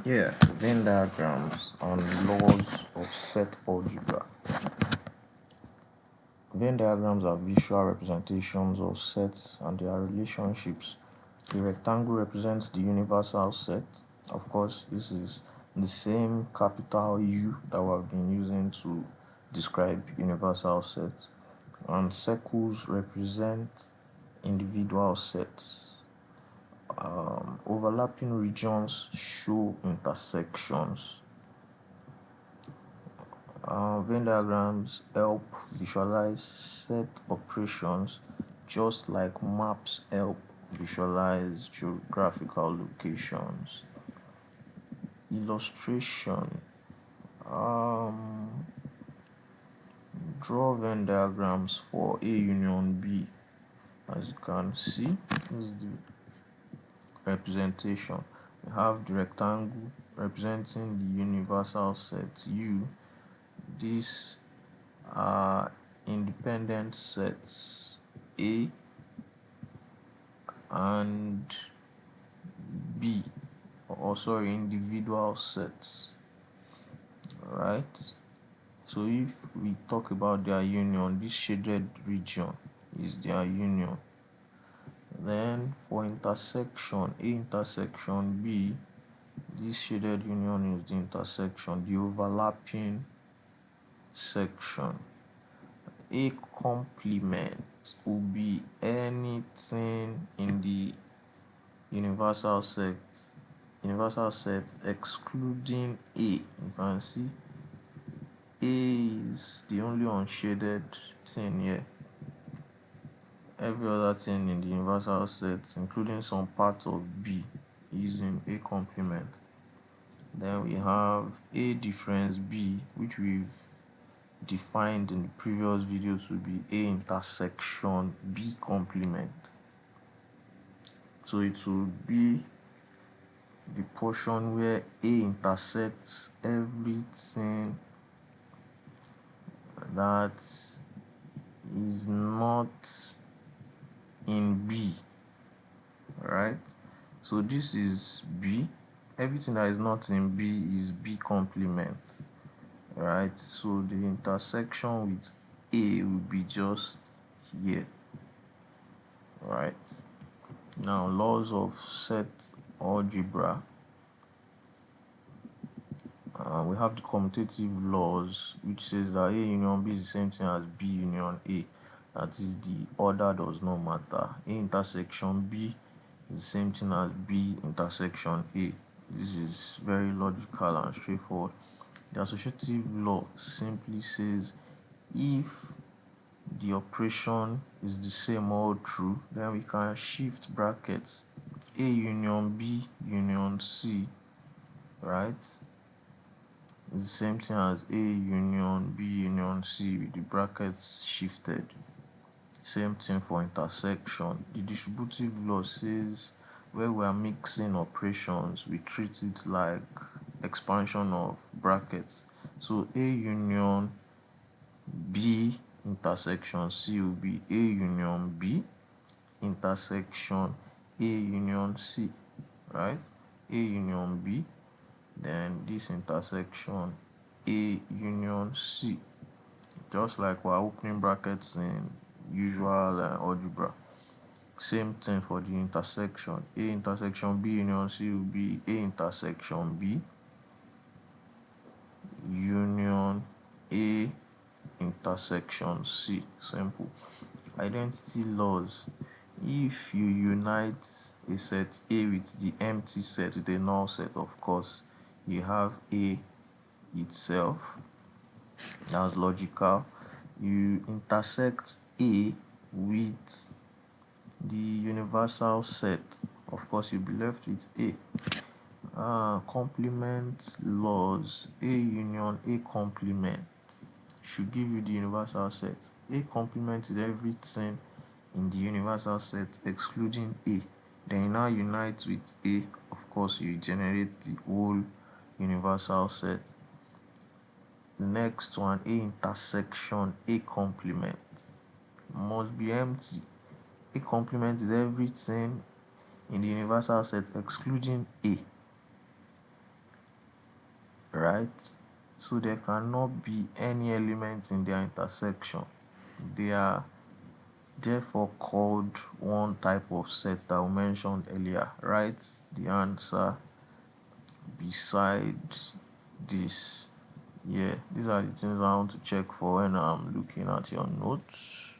Yeah, Venn diagrams and laws of set algebra. Venn diagrams are visual representations of sets and their relationships. The rectangle represents the universal set. Of course, this is the same capital U that we have been using to describe universal sets. And circles represent individual sets. Overlapping regions show intersections. Venn diagrams help visualize set operations just like maps help visualize geographical locations. Illustration. Draw Venn diagrams for A union B. As you can see, this is the representation. We have the rectangle representing the universal set U. These are independent sets A and B, or sorry, individual sets. Right? So if we talk about their union, this shaded region is their union. Then for intersection, A intersection B, this shaded union is the intersection, the overlapping section. A complement will be anything in the universal set excluding A. You can see A is the only unshaded thing here. Every other thing in the universal set, including some parts of B, is in A complement. Then we have A difference B, which we've defined in the previous video to be A intersection B complement. So it will be the portion where A intersects everything that is not in B, right? So this is B. Everything that is not in B is B complement, right? So the intersection with A will be just here, right? Now, laws of set algebra. We have the commutative laws, which says that A union B is the same thing as B union A. That is, the order does not matter. A intersection B is the same thing as B intersection A. This is very logical and straightforward. The associative law simply says if the operation is the same all through, then we can shift brackets. A union B union C, right? It's the same thing as A union B union C with the brackets shifted. Same thing for intersection. The distributive law says where we are mixing operations, we treat it like expansion of brackets. So A union B intersection C will be A union B intersection A union C, right? A union B, then this intersection A union C, just like we're opening brackets in usual algebra. Same thing for the intersection. A intersection B union C will be A intersection B union A intersection C. Simple. Identity laws. If you unite a set A with the empty set with a null set, of course, you have A itself. That's logical. You intersect A with the universal set, of course, you'll be left with A. Complement laws. A union A complement should give you the universal set. A complement is everything in the universal set excluding A. Then you now unite with A, of course, you generate the whole universal set. The next one, A intersection A complement, must be empty. A complement is everything in the universal set excluding A. right? So there cannot be any elements in their intersection. They are therefore called one type of set that we mentioned earlier. Write the answer beside this. Yeah, these are the things I want to check for when I'm looking at your notes.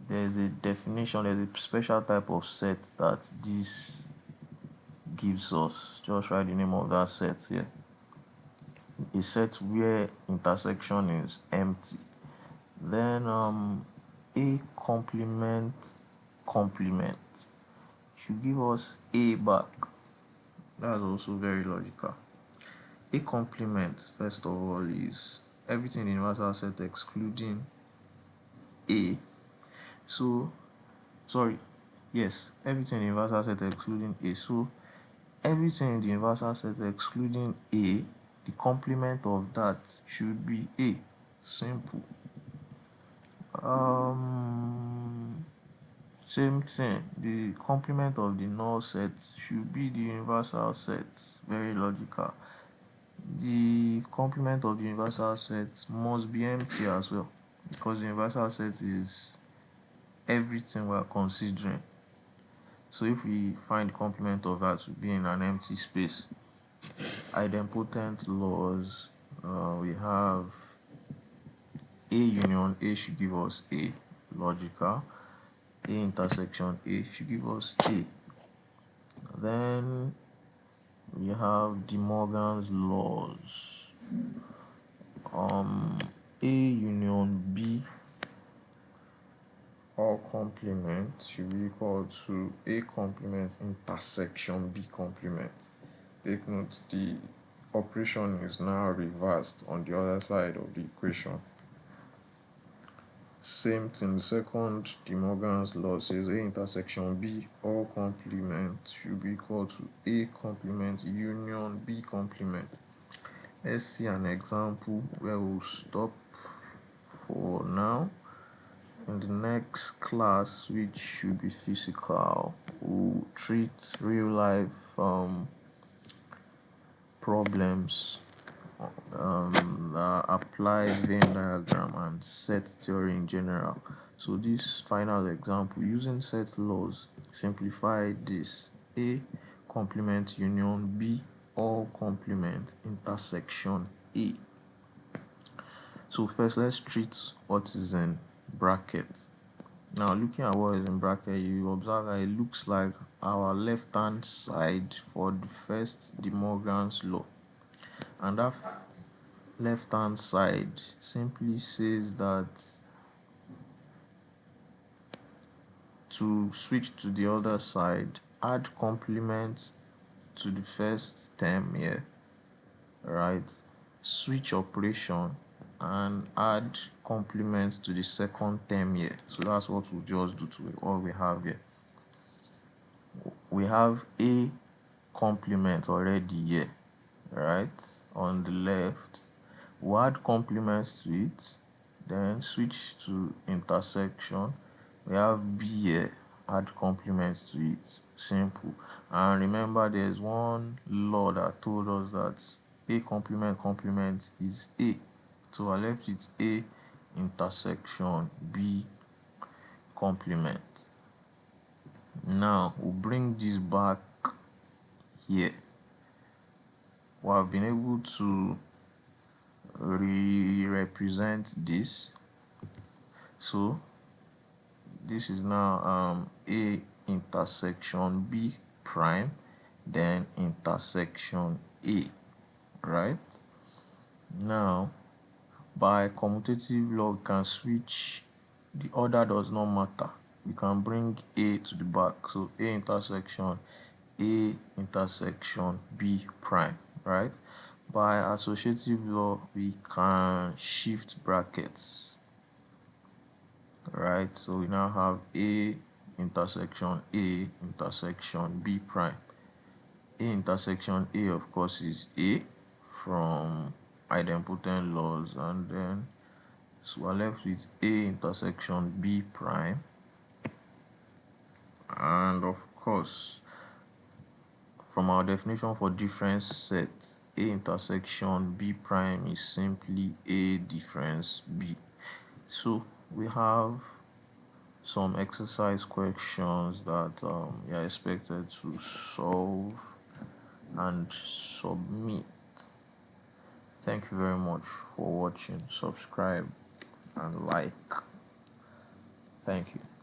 There's a definition, there's a special type of set that this gives us. Just write the name of that set here. A set where intersection is empty. Then a complement should give us a back. That's also very logical. A complement, first of all, is everything in the universal set excluding a. So, sorry, yes, everything in the universal set excluding a. So, everything in the universal set excluding a, the complement of that should be a. Simple. Same thing, the complement of the null set should be the universal set. Very logical. The complement of the universal set must be empty as well, because the universal set is everything we are considering. So if we find the complement of that to be in an empty space, idempotent laws, we have a union A should give us a. Logical. A intersection A should give us a. Then we have De Morgan's laws. A union B or complement should be equal to A complement intersection B complement. Take note, the operation is now reversed on the other side of the equation. Same thing, the second De Morgan's law says A intersection B or complement should be equal to A complement union B complement. Let's see an example where we'll stop for now. In the next class, which should be physical, we'll treat real life problems that apply Venn diagram and set theory in general. So this final example, using set laws, simplify this: A complement union B or complement intersection A. So first, let's treat what is in brackets. Now, looking at what is in bracket, you observe that it looks like our left hand side for the first De Morgan's law, and that left hand side simply says that to switch to the other side, add complement to the first term here, right? Switch operation and add complement to the second term here. So that's what we'll just do to what we have here. We have a complement already here, right? On the left, we'll add complements to it, then switch to intersection. We have B here, add complements to it. Simple. And remember, there's one law that told us that A complement is A. So I left with A intersection B complement. Now we'll bring this back here. We have been able to represent this. So this is now A intersection B prime, then intersection A, right? Now, by commutative law, we can switch. The order does not matter. We can bring A to the back. So A intersection B prime, right? By associative law, we can shift brackets, right? So we now have A intersection B prime. A intersection A, of course, is A from idempotent laws, and then so we're left with A intersection B prime. And of course, from our definition for different sets, A intersection B prime is simply A difference B. So we have some exercise questions that you're expected to solve and submit. Thank you very much for watching. Subscribe and like. Thank you.